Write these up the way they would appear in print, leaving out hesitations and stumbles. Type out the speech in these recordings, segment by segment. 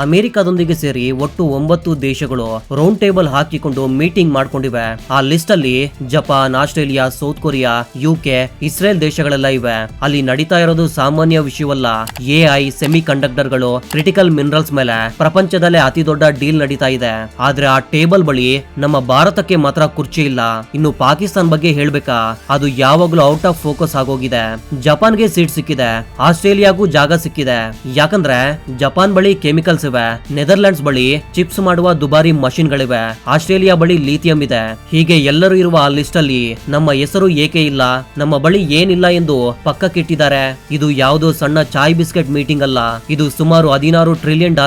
ಅಮೆರಿಕದೊಂದಿಗೆ ಸೇರಿ ಒಟ್ಟು 9 ದೇಶಗಳು ರೌಂಡ್ ಟೇಬಲ್ ಹಾಕಿಕೊಂಡು ಮೀಟಿಂಗ್ ಮಾಡ್ಕೊಂಡಿವೆ. ಆ ಲಿಸ್ಟ್ ಅಲ್ಲಿ Japan, Australia, South Korea, UK, Israel ದೇಶಗಳೆಲ್ಲ ಇವೆ. ಅಲ್ಲಿ ನಡೀತಾ ಇರೋದು ಸಾಮಾನ್ಯ ವಿಷಯವಲ್ಲ. AI, ಸೆಮಿ ಕಂಡಕ್ಟರ್ಗಳು, ಕ್ರಿಟಿಕಲ್ ಮಿನರಲ್ಸ್ ಮೇಲೆ ಪ್ರಪಂಚದಲ್ಲೇ ಅತಿ ದೊಡ್ಡ ಡೀಲ್ ನಡೀತಾ ಇದೆ. ಆದ್ರೆ ಆ ಟೇಬಲ್ ಬಳಿ ನಮ್ಮ ಭಾರತಕ್ಕೆ ಮಾತ್ರ ಕುರ್ಚಿ ಇಲ್ಲ. ಇನ್ನು ಪಾಕಿಸ್ತಾನ ಬಗ್ಗೆ ಹೇಳ್ಬೇಕಾ, ಅದು ಯಾವಾಗ್ಲೂ ಔಟ್ ಆಫ್ ಫೋಕಸ್ ಆಗೋಗಿದೆ. ಜಪಾನ್ಗೆ ಸೀಟ್ ಸಿಕ್ಕಿದೆ, ಆಸ್ಟ್ರೇಲಿಯಾಗೂ ಜಾಗ ಸಿಕ್ಕಿದೆ. ಯಾಕಂದ್ರೆ ಜಪಾನ್ ಬಳಿ ಕೆಮಿಕಲ್ಸ್ ಇವೆ, ನೆದರ್ಲ್ಯಾಂಡ್ಸ್ ಬಳಿ ಚಿಪ್ಸ್ ಮಾಡುವ ದುಬಾರಿ ಮಷಿನ್ ಗಳಿವೆ, ಆಸ್ಟ್ರೇಲಿಯಾ ಬಳಿ ಲಿಥಿಯಂ ಇದೆ. ಹೀಗೆ ಎಲ್ಲರೂ ಇರುವ ಆ ಲಿಸ್ಟ್ ಅಲ್ಲಿ ನಮ್ಮ ಹೆಸರು ಏಕೆ ಇಲ್ಲ, ನಮ್ಮ ಬಳಿ ಏನಿಲ್ಲ ಎಂದು ಪಕ್ಕಕ್ಕಿಟ್ಟಿದ್ದಾರೆ. ಇದು ಯಾವುದೋ ಸಣ್ಣ ಚಾಯ್ ಬಿಸ್ಕೆಟ್ ಮೀಟಿಂಗ್ ಅಲ್ಲ, ಇದು ಸುಮಾರು $16 ಟ್ರಿಲಿಯನ್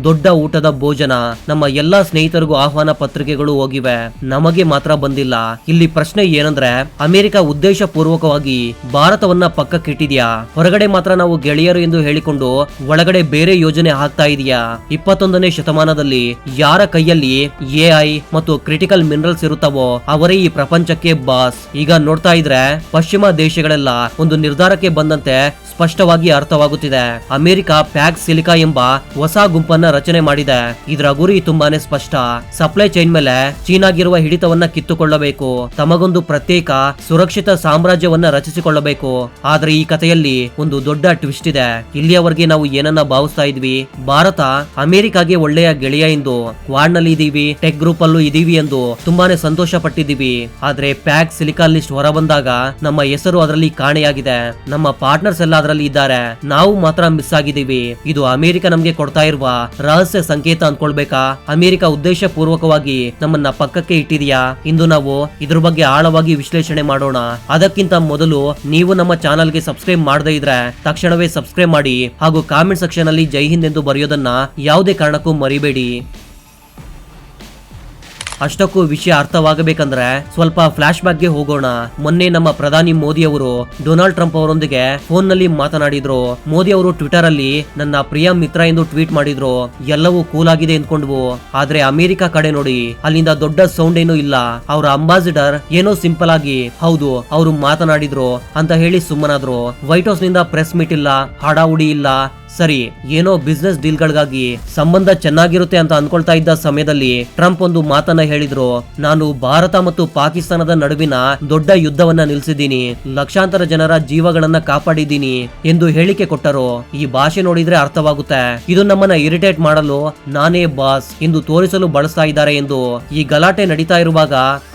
ದೊಡ್ಡ ಊಟದ ಭೋಜನ. ನಮ್ಮ ಎಲ್ಲಾ ಸ್ನೇಹಿತರಿಗೂ ಆಹ್ವಾನ ಪತ್ರಿಕೆಗಳು ಹೋಗಿವೆ, ನಮಗೆ ಮಾತ್ರ ಬಂದಿಲ್ಲ. ಇಲ್ಲಿ ಪ್ರಶ್ನೆ ಏನಂದ್ರೆ, ಅಮೆರಿಕ ಉದ್ದೇಶ ಪೂರ್ವಕವಾಗಿ ಭಾರತವನ್ನ ಪಕ್ಕಕ್ಕಿಟ್ಟಿದ್ಯಾ? ಹೊರಗಡೆ ಮಾತ್ರ ನಾವು ಗೆಳೆಯರು ಎಂದು ಹೇಳಿಕೊಂಡು ಒಳಗಡೆ ಬೇರೆ ಯೋಜನೆ ಹಾಕ್ತಾ ಇದೆಯಾ? 21ನೇ ಶತಮಾನದಲ್ಲಿ ಯಾರ ಕೈಯಲ್ಲಿ AI ಮತ್ತು ಕ್ರಿಟಿಕಲ್ ಮಿನರಲ್ಸ್ ಇರುತ್ತವೋ ಅವರೇ ಈ ಪ್ರಪಂಚಕ್ಕೆ ಬಾಸ್. ಈಗ ನೋಡ್ತಾ ಇದ್ರೆ ಪಶ್ಚಿಮ ದೇಶಗಳೆಲ್ಲ ಒಂದು ನಿರ್ಧಾರಕ್ಕೆ ಬಂದಂತೆ ಸ್ಪಷ್ಟವಾಗಿ ಅರ್ಥವಾಗುತ್ತಿದೆ. ಅಮೆರಿಕ ಪ್ಯಾಕ್ ಸಿಲಿಕಾ ಎಂಬ ಹೊಸ ಗುಂಪನ್ನ ರಚನೆ ಮಾಡಿದೆ. ಇದರ ಗುರಿ ತುಂಬಾನೇ ಸ್ಪಷ್ಟ. ಸಪ್ಲೈ ಚೈನ್ ಮೇಲೆ ಚೀನಾಗಿರುವ ಹಿಡಿತವನ್ನ ಕಿತ್ತುಕೊಳ್ಳಬೇಕು, ತಮಗೊಂದು ಪ್ರತ್ಯೇಕ ಸುರಕ್ಷಿತ ಸಾಮ್ರಾಜ್ಯವನ್ನ ರಚಿಸಿಕೊಳ್ಳಬೇಕು. ಆದ್ರೆ ಈ ಕಥೆಯಲ್ಲಿ ಒಂದು ದೊಡ್ಡ ಟ್ವಿಸ್ಟ್ ಇದೆ. ಇಲ್ಲಿಯವರೆಗೆ ನಾವು ಏನನ್ನ ಭಾವಿಸ್ತಾ ಇದ್ವಿ, ಭಾರತ ಅಮೆರಿಕಾಗೆ ಒಳ್ಳೆಯ ಗೆಳೆಯ ಎಂದು, ಕ್ವಾಡ್ ನಲ್ಲಿ ಇದೀವಿ, ಟೆಕ್ ಗ್ರೂಪ್ ಅಲ್ಲೂ ಇದೀವಿ ಎಂದು ತುಂಬಾನೇ ಸಂತೋಷ ಪಟ್ಟಿದ್ದೀವಿ. ಆದ್ರೆ ಪ್ಯಾಕ್ ಸಿಲಿಕಾ ಲಿಸ್ಟ್ ಹೊರ ಬಂದಾಗ ನಮ್ಮ ಹೆಸರು ಅದರಲ್ಲಿ ಕಾಣೆಯಾಗಿದೆ. ನಮ್ಮ ಪಾರ್ಟ್ನರ್ಸ್ ಎಲ್ಲ ಅದರಲ್ಲಿ ಇದ್ದಾರೆ, ನಾವು ಮಾತ್ರ ಮಿಸ್ ಆಗಿದ್ದೀವಿ. ಇದು ಅಮೆರಿಕ ನಮ್ಗೆ ಕೊಡ್ತಾ ಇರುವ ರಹಸ್ಯ ಸಂಕೇತ ಅನ್ಕೊಳ್ಬೇಕಾ? ಅಮೆರಿಕ ಉದ್ದೇಶ ಪೂರ್ವಕವಾಗಿ ನಮ್ಮನ್ನ ಪಕ್ಕಕ್ಕೆ ಇಟ್ಟಿದೆಯಾ? ಇಂದು ನಾವು ಇದ್ರ ಬಗ್ಗೆ ಆಳವಾಗಿ ವಿಶ್ಲೇಷಣೆ ಮಾಡೋಣ. ಅದಕ್ಕಿಂತ ಮೊದಲು ನೀವು ನಮ್ಮ ಚಾನಲ್ಗೆ ಸಬ್ಸ್ಕ್ರೈಬ್ ಮಾಡದೇ ಇದ್ರೆ ತಕ್ಷಣವೇ ಸಬ್ಸ್ಕ್ರೈಬ್ ಮಾಡಿ ಹಾಗೂ ಕಾಮೆಂಟ್ ಸೆಕ್ಷನ್ ಅಲ್ಲಿ ಜೈ ಹಿಂದ್ ಎಂದು ಬರೆಯೋದನ್ನ ಯಾವುದೇ ಕಾರಣಕ್ಕೂ ಮರಿಬೇಡಿ. ಅಷ್ಟಕ್ಕೂ ವಿಷಯ ಅರ್ಥವಾಗಬೇಕಂದ್ರೆ ಸ್ವಲ್ಪ ಫ್ಲಾಶ್ ಬ್ಯಾಕ್ ಗೆ ಹೋಗೋಣ. ಮೊನ್ನೆ ನಮ್ಮ ಪ್ರಧಾನಿ ಮೋದಿ ಅವರು ಡೊನಾಲ್ಡ್ ಟ್ರಂಪ್ ಅವರೊಂದಿಗೆ ಫೋನ್ ನಲ್ಲಿ ಮಾತನಾಡಿದ್ರು. ಮೋದಿ ಅವರು ಟ್ವಿಟರ್ ಅಲ್ಲಿ ನನ್ನ ಪ್ರಿಯ ಮಿತ್ರ ಎಂದು ಟ್ವೀಟ್ ಮಾಡಿದ್ರು. ಎಲ್ಲವೂ ಕೂಲ್ ಆಗಿದೆ ಎಂದ್ಕೊಂಡ್ವು. ಆದ್ರೆ ಅಮೆರಿಕ ಕಡೆ ನೋಡಿ, ಅಲ್ಲಿಂದ ದೊಡ್ಡ ಸೌಂಡ್ ಏನೂ ಇಲ್ಲ. ಅವರ ಅಂಬಾಸಿಡರ್ ಏನೋ ಸಿಂಪಲ್ ಆಗಿ ಹೌದು ಅವರು ಮಾತನಾಡಿದ್ರು ಅಂತ ಹೇಳಿ ಸುಮ್ಮನಾದ್ರು. ವೈಟ್ ಹೌಸ್ ನಿಂದ ಪ್ರೆಸ್ ಮೀಟ್ ಇಲ್ಲ, ಹಡಾವುಡಿ ಇಲ್ಲ. ಸರಿ, ಏನೋ ಬಿಸ್ನೆಸ್ ಡೀಲ್ ಗಳಿಗಾಗಿ ಸಂಬಂಧ ಚೆನ್ನಾಗಿರುತ್ತೆ ಅಂತ ಅನ್ಕೊಳ್ತಾ ಇದ್ದ ಸಮಯದಲ್ಲಿ ಟ್ರಂಪ್ ಒಂದು ಮಾತನ್ನ ಹೇಳಿದ್ರು. ನಾನು ಭಾರತ ಮತ್ತು ಪಾಕಿಸ್ತಾನದ ನಡುವಿನ ದೊಡ್ಡ ಯುದ್ಧವನ್ನ ನಿಲ್ಸಿದ್ದೀನಿ, ಲಕ್ಷಾಂತರ ಜನರ ಜೀವಗಳನ್ನ ಕಾಪಾಡಿದ್ದೀನಿ ಎಂದು ಹೇಳಿಕೆ ಕೊಟ್ಟರು. ಈ ಭಾಷೆ ನೋಡಿದ್ರೆ ಅರ್ಥವಾಗುತ್ತೆ, ಇದು ನಮ್ಮನ್ನ ಇರಿಟೇಟ್ ಮಾಡಲು ನಾನೇ ಬಾಸ್ ಎಂದು ತೋರಿಸಲು ಬಳಸ್ತಾ ಇದ್ದಾರೆ ಎಂದು. ಈ ಗಲಾಟೆ ನಡೀತಾ ಇರುವಾಗ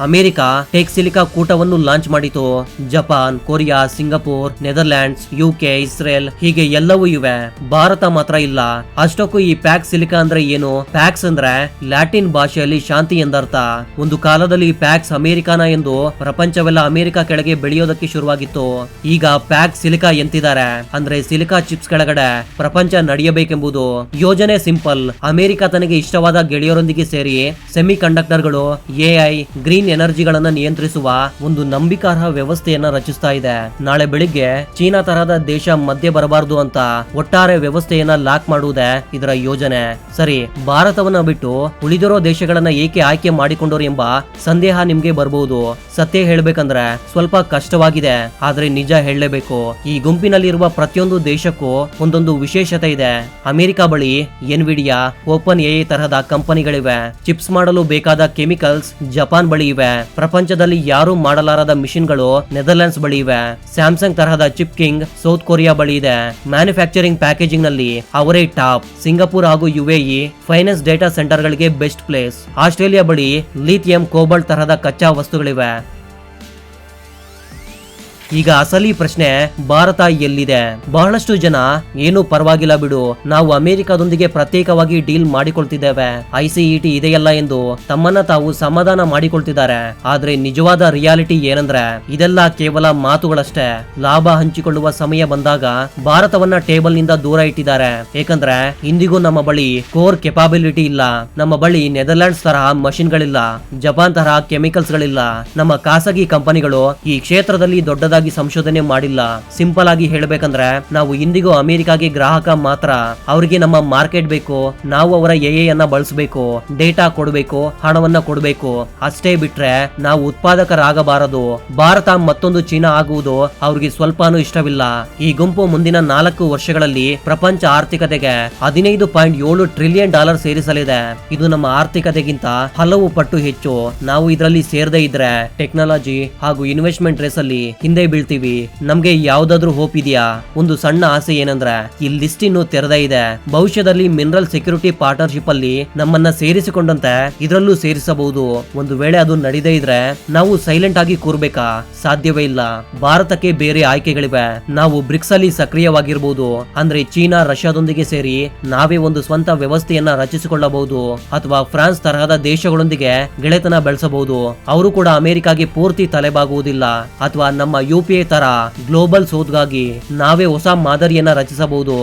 ಅಮೆರಿಕ ಟೆಕ್ ಸಿಲಿಕಾ ಕೂಟವನ್ನು ಲಾಂಚ್ ಮಾಡಿತು. Japan, Korea, Singapore, Netherlands, UK, Israel ಹೀಗೆ ಎಲ್ಲವೂ ಇವೆ, ಭಾರತ ಮಾತ್ರ ಇಲ್ಲ. ಅಷ್ಟಕ್ಕೂ ಈ ಪ್ಯಾಕ್ ಸಿಲಿಕಾ ಅಂದ್ರೆ ಏನು? ಪ್ಯಾಕ್ಸ್ ಅಂದ್ರೆ ಲ್ಯಾಟಿನ್ ಭಾಷೆಯಲ್ಲಿ ಶಾಂತಿ ಎಂದರ್ಥ. ಒಂದು ಕಾಲದಲ್ಲಿ ಪ್ಯಾಕ್ಸ್ ಅಮೆರಿಕಾನ ಎಂದು ಪ್ರಪಂಚವೆಲ್ಲ ಅಮೆರಿಕ ಕೆಳಗೆ ಬೆಳೆಯೋದಕ್ಕೆ ಶುರುವಾಗಿತ್ತು. ಈಗ ಪ್ಯಾಕ್ ಸಿಲಿಕಾ ಎಂತಿದ್ದಾರೆ ಅಂದ್ರೆ ಸಿಲಿಕಾ ಚಿಪ್ಸ್ ಕೆಳಗಡೆ ಪ್ರಪಂಚ ನಡೆಯಬೇಕೆಂಬುದು. ಯೋಜನೆ ಸಿಂಪಲ್, ಅಮೆರಿಕ ತನಗೆ ಇಷ್ಟವಾದ ಗೆಳೆಯರೊಂದಿಗೆ ಸೇರಿ ಸೆಮಿ ಕಂಡಕ್ಟರ್ಗಳು, AI, ಗ್ರೀನ್ ಎನರ್ಜಿಗಳನ್ನ ನಿಯಂತ್ರಿಸುವ ಒಂದು ನಂಬಿಕಾರ್ಹ ವ್ಯವಸ್ಥೆಯನ್ನ ರಚಿಸ್ತಾ ಇದೆ. ನಾಳೆ ಬೆಳಿಗ್ಗೆ ಚೀನಾ ತರಹದ ದೇಶ ಮಧ್ಯೆ ಬರಬಾರದು ಅಂತ ಒಟ್ಟಾರೆ ವ್ಯವಸ್ಥೆಯನ್ನ ಲಾಕ್ ಮಾಡುವುದೇ ಇದರ ಯೋಜನೆ. ಸರಿ, ಭಾರತವನ್ನ ಬಿಟ್ಟು ಉಳಿದಿರೋ ದೇಶಗಳನ್ನ ಏಕೆ ಆಯ್ಕೆ ಮಾಡಿಕೊಂಡರು ಎಂಬ ಸಂದೇಹ ನಿಮ್ಗೆ ಬರಬಹುದು. ಸತ್ಯ ಹೇಳ್ಬೇಕಂದ್ರೆ ಸ್ವಲ್ಪ ಕಷ್ಟವಾಗಿದೆ, ಆದ್ರೆ ನಿಜ ಹೇಳಲೇಬೇಕು. ಈ ಗುಂಪಿನಲ್ಲಿರುವ ಪ್ರತಿಯೊಂದು ದೇಶಕ್ಕೂ ಒಂದೊಂದು ವಿಶೇಷತೆ ಇದೆ. ಅಮೆರಿಕ ಬಳಿ ಎನ್ವಿಡಿಯಾ, ಓಪನ್ AI ತರಹದ ಕಂಪನಿಗಳಿವೆ. ಚಿಪ್ಸ್ ಮಾಡಲು ಬೇಕಾದ ಕೆಮಿಕಲ್ಸ್ ಜಪಾನ್ ಬಳಿ ಇವೆ. ಪ್ರಪಂಚದಲ್ಲಿ ಯಾರು ಮಾಡಲಾರದ ಮಿಷಿನ್ಗಳು ನೆದರ್ಲ್ಯಾಂಡ್ಸ್ ಬಳಿ ಇವೆ. ಸ್ಯಾಮ್ಸಂಗ್ ತರಹದ ಚಿಪ್ ಕಿಂಗ್ ಸೌತ್ ಕೊರಿಯಾ ಬಳಿ ಇದೆ. ಮ್ಯಾನುಫ್ಯಾಕ್ಚರಿಂಗ್ ಪ್ಯಾಕೇಜಿಂಗ್ ನಲ್ಲಿ ಅವರೇ ಟಾಪ್. ಸಿಂಗಪೂರ್ ಹಾಗೂ UAE ಫೈನಾನ್ಸ್ ಡೇಟಾ ಸೆಂಟರ್ ಗಳಿಗೆ ಬೆಸ್ಟ್ ಪ್ಲೇಸ್. ಆಸ್ಟ್ರೇಲಿಯಾ ಬಳಿ ಲಿಥಿಯಂ, ಕೋಬಾಲ್ಟ್ ತರಹದ ಕಚ್ಚಾ ವಸ್ತುಗಳಿವೆ. ಈಗ ಅಸಲಿ ಪ್ರಶ್ನೆ, ಭಾರತ ಎಲ್ಲಿದೆ? ಬಹಳಷ್ಟು ಜನ ಏನು ಪರವಾಗಿಲ್ಲ ಬಿಡು, ನಾವು ಅಮೆರಿಕದೊಂದಿಗೆ ಪ್ರತ್ಯೇಕವಾಗಿ ಡೀಲ್ ಮಾಡಿಕೊಳ್ತಿದ್ದೇವೆ, ICET ಇದೆಯಲ್ಲ ಎಂದು ತಮ್ಮನ್ನ ತಾವು ಸಮಾಧಾನ ಮಾಡಿಕೊಳ್ತಿದ್ದಾರೆ. ಆದ್ರೆ ನಿಜವಾದ ರಿಯಾಲಿಟಿ ಏನಂದ್ರೆ ಇದೆಲ್ಲ ಕೇವಲ ಮಾತುಗಳಷ್ಟೇ. ಲಾಭ ಹಂಚಿಕೊಳ್ಳುವ ಸಮಯ ಬಂದಾಗ ಭಾರತವನ್ನ ಟೇಬಲ್ ನಿಂದ ದೂರ ಇಟ್ಟಿದ್ದಾರೆ. ಏಕೆಂದ್ರೆ ಇಂದಿಗೂ ನಮ್ಮ ಬಳಿ ಕೋರ್ ಕೆಪಾಬಿಲಿಟಿ ಇಲ್ಲ. ನಮ್ಮ ಬಳಿ ನೆದರ್ಲ್ಯಾಂಡ್ಸ್ ತರಹ ಮಷಿನ್ ಗಳಿಲ್ಲ, ಜಪಾನ್ ತರಹ ಕೆಮಿಕಲ್ಸ್ ಗಳಿಲ್ಲ. ನಮ್ಮ ಖಾಸಗಿ ಕಂಪನಿಗಳು ಈ ಕ್ಷೇತ್ರದಲ್ಲಿ ದೊಡ್ಡದಾಗಿ ದೊಡ್ಡದಾಗಿ ಸಂಶೋಧನೆ ಮಾಡಿಲ್ಲ. ಸಿಂಪಲ್ ಆಗಿ ಹೇಳ್ಬೇಕಂದ್ರೆ ನಾವು ಇಂದಿಗೂ ಅಮೆರಿಕಾಗೆ ಗ್ರಾಹಕ ಮಾತ್ರ. ಅವರಿಗೆ ನಮ್ಮ ಮಾರ್ಕೆಟ್ ಬೇಕು, ನಾವು ಅವರ ಎಐ ಅನ್ನ ಬಳಸಬೇಕು, ಡೇಟಾ ಕೊಡಬೇಕು, ಹಣವನ್ನ ಕೊಡಬೇಕು. ಅಷ್ಟೇ ಬಿಟ್ರೆ ನಾವು ಉತ್ಪಾದಕರಾಗಬಾರದು. ಭಾರತ ಮತ್ತೊಂದು ಚೀನಾ ಆಗುವುದು ಅವ್ರಿಗೆ ಸ್ವಲ್ಪನೂ ಇಷ್ಟವಿಲ್ಲ. ಈ ಗುಂಪು ಮುಂದಿನ 4 ವರ್ಷಗಳಲ್ಲಿ ಪ್ರಪಂಚ ಆರ್ಥಿಕತೆಗೆ $15.7 ಟ್ರಿಲಿಯನ್ ಸೇರಿಸಲಿದೆ. ಇದು ನಮ್ಮ ಆರ್ಥಿಕತೆಗಿಂತ ಹಲವು ಪಟ್ಟು ಹೆಚ್ಚು. ನಾವು ಇದರಲ್ಲಿ ಸೇರದೇ ಇದ್ರೆ ಟೆಕ್ನಾಲಜಿ ಹಾಗೂ ಇನ್ವೆಸ್ಟ್ಮೆಂಟ್ ರೇಸ್ ಅಲ್ಲಿ ಹಿಂದೆ ಬೀಳ್ತೀವಿ. ನಮ್ಗೆ ಯಾವ್ದಾದ್ರು ಹೋಪ್ ಇದೆಯಾ? ಒಂದು ಸಣ್ಣ ಆಸೆ ಏನಂದ್ರೆ ಈ ಲಿಸ್ಟ್ ಇನ್ನು ತೆರೆದೇ ಇದೆ. ಭವಿಷ್ಯದಲ್ಲಿ ಮಿನರಲ್ ಸೆಕ್ಯೂರಿಟಿ ಪಾರ್ಟ್ನರ್ಶಿಪ್ ಅಲ್ಲಿ ನಮ್ಮನ್ನ ಸೇರಿಸಿಕೊಂಡಂತೆ ಇದರಲ್ಲೂ ಸೇರಿಸಬಹುದು. ಒಂದು ವೇಳೆ ಅದು ನಡೆದೇ ಇದ್ರೆ ನಾವು ಸೈಲೆಂಟ್ ಆಗಿ ಕೂರ್ಬೇಕಾ? ಸಾಧ್ಯವೇ ಇಲ್ಲ. ಭಾರತಕ್ಕೆ ಬೇರೆ ಆಯ್ಕೆಗಳಿವೆ. ನಾವು ಬ್ರಿಕ್ಸ್ ಅಲ್ಲಿ ಸಕ್ರಿಯವಾಗಿರಬಹುದು. ಅಂದ್ರೆ ಚೀನಾ ರಷ್ಯಾದೊಂದಿಗೆ ಸೇರಿ ನಾವೇ ಒಂದು ಸ್ವಂತ ವ್ಯವಸ್ಥೆಯನ್ನ ರಚಿಸಿಕೊಳ್ಳಬಹುದು. ಅಥವಾ ಫ್ರಾನ್ಸ್ ತರಹದ ದೇಶಗಳೊಂದಿಗೆ ಗೆಳೆತನ ಬೆಳೆಸಬಹುದು. ಅವರು ಕೂಡ ಅಮೆರಿಕಾಗೆ ಪೂರ್ತಿ ತಲೆಬಾಗುವುದಿಲ್ಲ. ಅಥವಾ ನಮ್ಮ UPI ತರ ಗ್ಲೋಬಲ್ ಸೌತ್ಗಾಗಿ ನಾವೇ ಹೊಸ ಮಾದರಿಯನ್ನ ರಚಿಸಬಹುದು.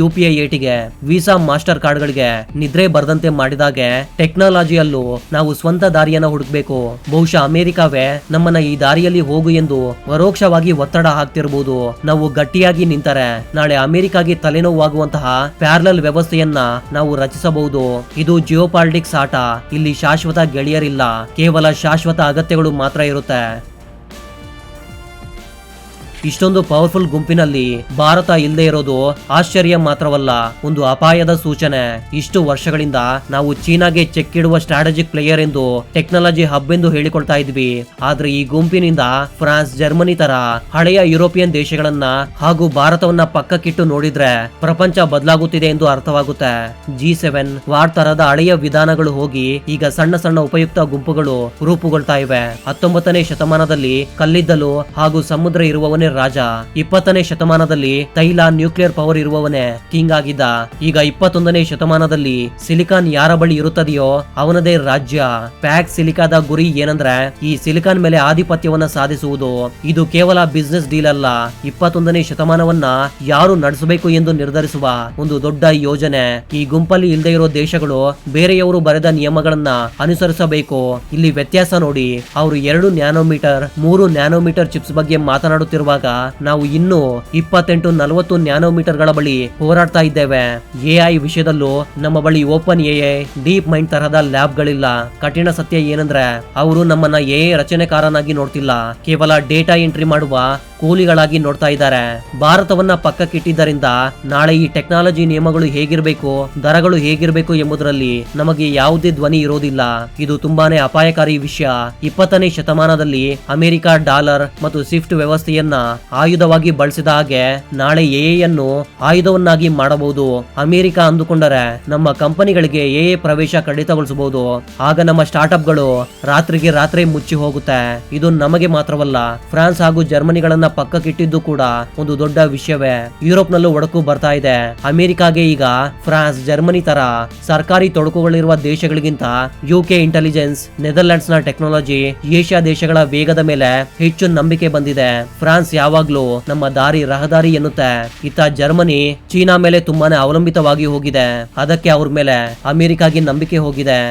UPI ಏಟಿಗೆ ವೀಸಾ ಮಾಸ್ಟರ್ ಕಾರ್ಡ್ ಗಳಿಗೆ ನಿದ್ರೆ ಬರದಂತೆ ಮಾಡಿದಾಗೆ ಟೆಕ್ನಾಲಜಿಯಲ್ಲೂ ನಾವು ಸ್ವಂತ ದಾರಿಯನ್ನ ಹುಡುಕ್ಬೇಕು. ಬಹುಶಃ ಅಮೆರಿಕಾವೇ ನಮ್ಮನ್ನ ಈ ದಾರಿಯಲ್ಲಿ ಹೋಗು ಎಂದು ಪರೋಕ್ಷವಾಗಿ ಒತ್ತಡ ಹಾಕ್ತಿರಬಹುದು. ನಾವು ಗಟ್ಟಿಯಾಗಿ ನಿಂತರೆ ನಾಳೆ ಅಮೆರಿಕಾಗೆ ತಲೆನೋವಾಗುವಂತಹ ಪ್ಯಾರಲಲ್ ವ್ಯವಸ್ಥೆಯನ್ನ ನಾವು ರಚಿಸಬಹುದು. ಇದು ಜಿಯೋಪಾಲಿಟಿಕ್ಸ್ ಆಟ. ಇಲ್ಲಿ ಶಾಶ್ವತ ಗೆಳೆಯರಿಲ್ಲ, ಕೇವಲ ಶಾಶ್ವತ ಅಗತ್ಯಗಳು ಮಾತ್ರ ಇರುತ್ತೆ. ಇಷ್ಟೊಂದು ಪವರ್ಫುಲ್ ಗುಂಪಿನಲ್ಲಿ ಭಾರತ ಇಲ್ಲದೆ ಇರೋದು ಆಶ್ಚರ್ಯ ಮಾತ್ರವಲ್ಲ, ಒಂದು ಅಪಾಯದ ಸೂಚನೆ. ಇಷ್ಟು ವರ್ಷಗಳಿಂದ ನಾವು ಚೀನಾಗೆ ಚೆಕ್ ಇಡುವ ಸ್ಟ್ರಾಟಜಿಕ್ ಪ್ಲೇಯರ್ ಎಂದು, ಟೆಕ್ನಾಲಜಿ ಹಬ್ ಎಂದು ಹೇಳಿಕೊಳ್ತಾ ಇದ್ವಿ. ಆದ್ರೆ ಈ ಗುಂಪಿನಿಂದ ಫ್ರಾನ್ಸ್, ಜರ್ಮನಿ ತರ ಹಳೆಯ ಯುರೋಪಿಯನ್ ದೇಶಗಳನ್ನ ಹಾಗೂ ಭಾರತವನ್ನ ಪಕ್ಕಕ್ಕಿಟ್ಟು ನೋಡಿದ್ರೆ ಪ್ರಪಂಚ ಬದಲಾಗುತ್ತಿದೆ ಎಂದು ಅರ್ಥವಾಗುತ್ತೆ. G7 ವಾರ್ ತರದ ಹಳೆಯ ವಿಧಾನಗಳು ಹೋಗಿ ಈಗ ಸಣ್ಣ ಸಣ್ಣ ಉಪಯುಕ್ತ ಗುಂಪುಗಳು ರೂಪುಗೊಳ್ತಾ ಇವೆ. 19ನೇ ಶತಮಾನದಲ್ಲಿ ಕಲ್ಲಿದ್ದಲು ಹಾಗೂ ಸಮುದ್ರ ಇರುವವನೇ ರಾಜ. 20ನೇ ಶತಮಾನದಲ್ಲಿ ತೈಲ, ನ್ಯೂಕ್ಲಿಯರ್ ಪವರ್ ಇರುವವನೇ ಕಿಂಗ್ ಆಗಿದ್ದ. ಈಗ 21ನೇ ಶತಮಾನದಲ್ಲಿ ಸಿಲಿಕಾನ್ ಯಾರ ಬಳಿ ಇರುತ್ತದೆಯೋ ಅವನದೇ ರಾಜ್ಯ. ಪ್ಯಾಕ್ ಸಿಲಿಕಾದ ಗುರಿ ಏನಂದ್ರೆ ಈ ಸಿಲಿಕಾನ್ ಮೇಲೆ ಆಧಿಪತ್ಯವನ್ನ ಸಾಧಿಸುವುದು. ಇದು ಕೇವಲ ಬಿಸ್ನೆಸ್ ಡೀಲ್ ಅಲ್ಲ, 21ನೇ ಶತಮಾನವನ್ನ ಯಾರು ನಡೆಸಬೇಕು ಎಂದು ನಿರ್ಧರಿಸುವ ಒಂದು ದೊಡ್ಡ ಯೋಜನೆ. ಈ ಗುಂಪಲ್ಲಿ ಇಲ್ಲದೆ ಇರೋ ದೇಶಗಳು ಬೇರೆಯವರು ಬರೆದ ನಿಯಮಗಳನ್ನ ಅನುಸರಿಸಬೇಕು. ಇಲ್ಲಿ ವ್ಯತ್ಯಾಸ ನೋಡಿ. ಅವರು 2 ನ್ಯಾನೋಮೀಟರ್ 3 ನ್ಯಾನೋಮೀಟರ್ ಚಿಪ್ಸ್ ಬಗ್ಗೆ ಮಾತನಾಡುತ್ತಿರುವಾಗ ನಾವು ಇನ್ನೂ 28-40 ನ್ಯಾನೋಮೀಟರ್ ಗಳ ಬಳಿ ಹೋರಾಡ್ತಾ ಇದ್ದೇವೆ. AI ವಿಷಯದಲ್ಲೂ ನಮ್ಮ ಬಳಿ ಓಪನ್ AI, ಡೀಪ್ ಮೈಂಡ್ ತರಹದ ಲ್ಯಾಬ್ ಗಳಿಲ್ಲ. ಕಠಿಣ ಸತ್ಯ ಏನಂದ್ರೆ ಅವರು ನಮ್ಮನ್ನ AI ರಚನೆಕಾರನಾಗಿ ನೋಡ್ತಿಲ್ಲ, ಕೇವಲ ಡೇಟಾ ಎಂಟ್ರಿ ಮಾಡುವ ಕೂಲಿಗಳಾಗಿ ನೋಡ್ತಾ ಇದ್ದಾರೆ. ಭಾರತವನ್ನ ಪಕ್ಕಕ್ಕಿಟ್ಟಿದ್ದರಿಂದ ನಾಳೆ ಈ ಟೆಕ್ನಾಲಜಿ ನಿಯಮಗಳು ಹೇಗಿರಬೇಕು, ದರಗಳು ಹೇಗಿರಬೇಕು ಎಂಬುದರಲ್ಲಿ ನಮಗೆ ಯಾವುದೇ ಧ್ವನಿ ಇರೋದಿಲ್ಲ. ಇದು ತುಂಬಾನೇ ಅಪಾಯಕಾರಿ ವಿಷಯ. 20ನೇ ಶತಮಾನದಲ್ಲಿ ಅಮೆರಿಕ ಡಾಲರ್ ಮತ್ತು ಸ್ವಿಫ್ಟ್ ವ್ಯವಸ್ಥೆಯನ್ನ ಆಯುಧವಾಗಿ ಬಳಸಿದ ಹಾಗೆ ನಾಳೆ AI ಅನ್ನು ಆಯುಧವನ್ನಾಗಿ ಮಾಡಬಹುದು. ಅಮೆರಿಕ ಅಂದುಕೊಂಡರೆ ನಮ್ಮ ಕಂಪನಿಗಳಿಗೆ AI ಪ್ರವೇಶ ಕಡಿತಗೊಳಿಸಬಹುದು. ಆಗ ನಮ್ಮ ಸ್ಟಾರ್ಟ್ಅಪ್ ಗಳು ರಾತ್ರಿಗೆ ರಾತ್ರಿ ಮುಚ್ಚಿ ಹೋಗುತ್ತೆ. ಇದು ನಮಗೆ ಮಾತ್ರವಲ್ಲ, ಫ್ರಾನ್ಸ್ ಹಾಗೂ ಜರ್ಮನಿಗಳನ್ನ ಪಕ್ಕಕ್ಕಿಟ್ಟಿದ್ದು ಕೂಡ ಒಂದು ದೊಡ್ಡ ವಿಷಯವೇ. ಯುರೋಪ್ ನಲ್ಲೂ ಒಡಕು ಬರ್ತಾ ಇದೆ. ಅಮೆರಿಕಾಗೆ ಈಗ ಫ್ರಾನ್ಸ್, ಜರ್ಮನಿ ತರ ಸರ್ಕಾರಿ ತೊಡಕುಗಳಿರುವ ದೇಶಗಳಿಗಿಂತ UK ಇಂಟೆಲಿಜೆನ್ಸ್, ನೆದರ್ಲ್ಯಾಂಡ್ಸ್ ನ ಟೆಕ್ನಾಲಜಿ, ಏಷ್ಯಾ ದೇಶಗಳ ವೇಗದ ಮೇಲೆ ಹೆಚ್ಚು ನಂಬಿಕೆ ಬಂದಿದೆ. ಫ್ರಾನ್ಸ್ ಯಾವಾಗ್ಲೂ ನಮ್ಮ ದಾರಿ ರಹದಾರಿ ಎನ್ನುತ್ತೆ. ಇತ್ತ ಜರ್ಮನಿ ಚೀನಾ ಮೇಲೆ ತುಂಬಾನೇ ಅವಲಂಬಿತವಾಗಿ ಹೋಗಿದೆ. ಅದಕ್ಕೆ ಅವ್ರ ಮೇಲೆ ಅಮೆರಿಕಾಗೆ ನಂಬಿಕೆ ಹೋಗಿದೆ.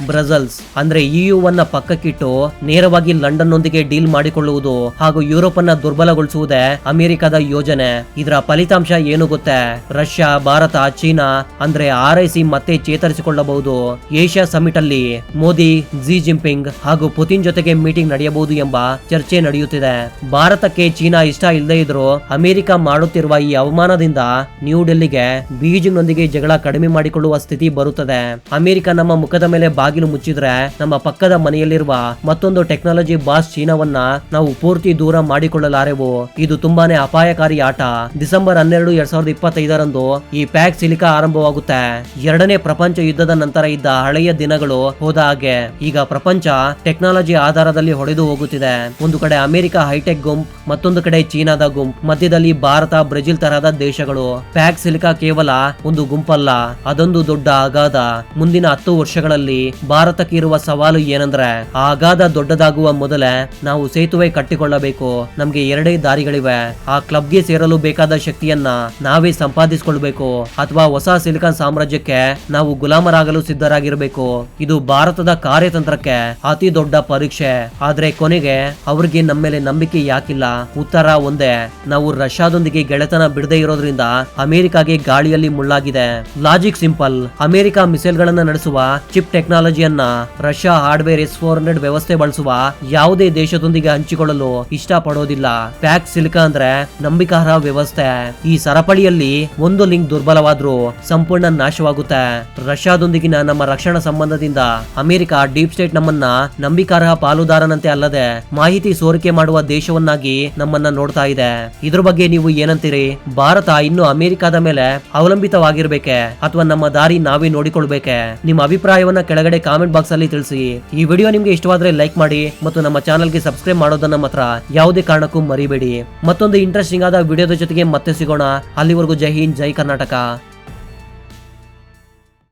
ಬ್ರಸೆಲ್ಸ್ ಅಂದ್ರೆ EU ಪಕ್ಕಕ್ಕಿಟ್ಟು ನೇರವಾಗಿ ಲಂಡನ್ ನೊಂದಿಗೆ ಡೀಲ್ ಮಾಡಿಕೊಳ್ಳುವುದು ಹಾಗೂ ಯುರೋಪ್ ಅನ್ನ ದುರ್ಬಲಗೊಳಿಸುವುದೇ ಅಮೆರಿಕದ ಯೋಜನೆ. ಇದರ ಫಲಿತಾಂಶ ಏನು ಗೊತ್ತೇ? ರಷ್ಯಾ, ಭಾರತ, ಚೀನಾ ಅಂದ್ರೆ RIC ಮತ್ತೆ ಚೇತರಿಸಿಕೊಳ್ಳಬಹುದು. ಏಷ್ಯಾ ಸಮಿಟ್ ಅಲ್ಲಿ ಮೋದಿ, ಜಿ ಜಿಂಪಿಂಗ್ ಹಾಗೂ ಪುತಿನ್ ಜೊತೆಗೆ ಮೀಟಿಂಗ್ ನಡೆಯಬಹುದು ಎಂಬ ಚರ್ಚೆ ನಡೆಯುತ್ತಿದೆ. ಭಾರತಕ್ಕೆ ಚೀನಾ ಇಷ್ಟ ಇಲ್ಲದೆ ಇದ್ರು ಅಮೆರಿಕ ಮಾಡುತ್ತಿರುವ ಈ ಅವಮಾನದಿಂದ ನ್ಯೂ ಡೆಲ್ಲಿಗೆ ಬೀಜಿಂಗ್ ನೊಂದಿಗೆ ಜಗಳ ಕಡಿಮೆ ಮಾಡಿಕೊಳ್ಳುವ ಸ್ಥಿತಿ ಬರುತ್ತದೆ. ಅಮೆರಿಕ ನಮ್ಮ ಮುಖದ ಮೇಲೆ ಬಾಗಿಲು ಮುಚ್ಚಿದ್ರೆ ನಮ್ಮ ಪಕ್ಕದ ಮನೆಯಲ್ಲಿರುವ ಮತ್ತೊಂದು ಟೆಕ್ನಾಲಜಿ ಬಾಸ್ ಚೀನಾವನ್ನ ನಾವು ಪೂರ್ತಿ ದೂರ ಮಾಡಿಕೊಳ್ಳಲಾರೆವು. ಇದು ತುಂಬಾನೇ ಅಪಾಯಕಾರಿ ಆಟ. ಡಿಸೆಂಬರ್ 12, 2025 ಈ ಪ್ಯಾಕ್ ಸಿಲಿಕಾ ಆರಂಭವಾಗುತ್ತೆ. 2ನೇ ಪ್ರಪಂಚ ಯುದ್ಧದ ನಂತರ ಇದ್ದ ಹಳೆಯ ದಿನಗಳು ಹೋದ ಹಾಗೆ ಈಗ ಪ್ರಪಂಚ ಟೆಕ್ನಾಲಜಿ ಆಧಾರದಲ್ಲಿ ಹೊಡೆದು ಹೋಗುತ್ತಿದೆ. ಒಂದು ಕಡೆ ಅಮೆರಿಕ ಹೈಟೆಕ್ ಗುಂಪ್, ಮತ್ತೊಂದು ಕಡೆ ಚೀನಾದ ಗುಂಪ್, ಮಧ್ಯದಲ್ಲಿ ಭಾರತ, ಬ್ರೆಜಿಲ್ ತರಹದ ದೇಶಗಳು. ಪ್ಯಾಕ್ ಸಿಲಿಕಾ ಕೇವಲ ಒಂದು ಗುಂಪಲ್ಲ, ಅದೊಂದು ದೊಡ್ಡ ಅಗಾಧ. ಮುಂದಿನ 10 ವರ್ಷಗಳಲ್ಲಿ ಭಾರತಕ್ಕೆ ಇರುವ ಸವಾಲು ಏನಂದ್ರೆ ಆ ಅಗಾಧ ದೊಡ್ಡದಾಗುವ ಮೊದಲೇ ನಾವು ಸೇತುವೆ ಕಟ್ಟಿಕೊಳ್ಳಬೇಕು. ನಮ್ಗೆ ಎರಡೇ ದಾರಿಗಳಿವೆ. ಆ ಕ್ಲಬ್ಗೆ ಸೇರಲು ಬೇಕಾದ ಶಕ್ತಿಯನ್ನ ನಾವೇ ಸಂಪಾದಿಸಿಕೊಳ್ಬೇಕು ಅಥವಾ ಹೊಸ ಸಿಲಿಕಾನ್ ಸಾಮ್ರಾಜ್ಯಕ್ಕೆ ನಾವು ಗುಲಾಮರಾಗಲು ಸಿದ್ಧರಾಗಿರ್ಬೇಕು. ಇದು ಭಾರತದ ಕಾರ್ಯತಂತ್ರಕ್ಕೆ ಅತಿ ದೊಡ್ಡ ಪರೀಕ್ಷೆ. ಆದ್ರೆ ಕೊನೆಗೆ ಅವ್ರಿಗೆ ನಮ್ಮ ಮೇಲೆ ನಂಬಿಕೆ ಯಾಕಿಲ್ಲ? ಉತ್ತರ ಒಂದೇ, ನಾವು ರಷ್ಯಾದೊಂದಿಗೆ ಗೆಳೆತನ ಬಿಡದೆ ಇರೋದ್ರಿಂದ ಅಮೆರಿಕಾಗೆ ಗಾಳಿಯಲ್ಲಿ ಮುಳ್ಳಾಗಿದೆ. ಲಾಜಿಕ್ ಸಿಂಪಲ್, ಅಮೆರಿಕ ಮಿಸೈಲ್ ಗಳನ್ನ ನಡೆಸುವ ಚಿಪ್ ಟೆಕ್ನಾಲಜಿಯನ್ನ ರಷ್ಯಾ ಹಾರ್ಡ್ವೇರ್ S-400 ವ್ಯವಸ್ಥೆ ಬಳಸುವ ಯಾವುದೇ ದೇಶದೊಂದಿಗೆ ಹಂಚಿಕೊಳ್ಳಲು ಇಷ್ಟ ಪಡೋದಿಲ್ಲ. ಪ್ಯಾಕ್ ಸಿಲಿಕಾ ಅಂದ್ರೆ ನಂಬಿಕಾರ್ಹ ವ್ಯವಸ್ಥೆ. ಈ ಸರಪಳಿಯಲ್ಲಿ ಒಂದು ಲಿಂಕ್ ದುರ್ಬಲವಾದ್ರೂ ಸಂಪೂರ್ಣ ನಾಶವಾಗುತ್ತೆ. ರಷ್ಯಾದೊಂದಿಗಿನ ನಮ್ಮ ರಕ್ಷಣಾ ಸಂಬಂಧದಿಂದ ಅಮೆರಿಕ ಡೀಪ್ ಸ್ಟೇಟ್ ನಮ್ಮನ್ನ ನಂಬಿಕಾರ್ಹ ಪಾಲುದಾರನಂತೆ ಅಲ್ಲದೆ ಮಾಹಿತಿ ಸೋರಿಕೆ ಮಾಡುವ ದೇಶವನ್ನಾಗಿ ನಮ್ಮನ್ನ ನೋಡ್ತಾ ಇದೆ. ಇದ್ರ ಬಗ್ಗೆ ನೀವು ಏನಂತೀರಿ? ಭಾರತ ಇನ್ನು ಅಮೆರಿಕದ ಮೇಲೆ ಅವಲಂಬಿತವಾಗಿರ್ಬೇಕೆ ಅಥವಾ ನಮ್ಮ ದಾರಿ ನಾವೇ ನೋಡಿಕೊಳ್ಬೇಕೆ? ನಿಮ್ಮ ಅಭಿಪ್ರಾಯವನ್ನ ಕೆಳಗಡೆ ಕಾಮೆಂಟ್ ಬಾಕ್ಸ್ ಅಲ್ಲಿ ತಿಳಿಸಿ. ಈ ವಿಡಿಯೋ ನಿಮ್ಗೆ ಇಷ್ಟವಾದ್ರೆ ಲೈಕ್ ಮಾಡಿ ಮತ್ತು ನಮ್ಮ ಚಾನಲ್ಗೆ ಸಬ್ಸ್ಕ್ರೈಬ್ ಮಾಡೋದನ್ನ ಮಾತ್ರ ಯಾವುದೇ ಕಾರಣಕ್ಕೂ ಮರಿಬೇಡಿ. ಮತ್ತೊಂದು ಇಂಟ್ರೆಸ್ಟಿಂಗ್ ಆದ ವಿಡಿಯೋದ ಜೊತೆಗೆ ಮತ್ತೆ ಸಿಗೋಣ. ಅಲ್ಲಿವರೆಗೂ ಜೈ ಹಿಂದ್, ಜೈ ಕರ್ನಾಟಕ.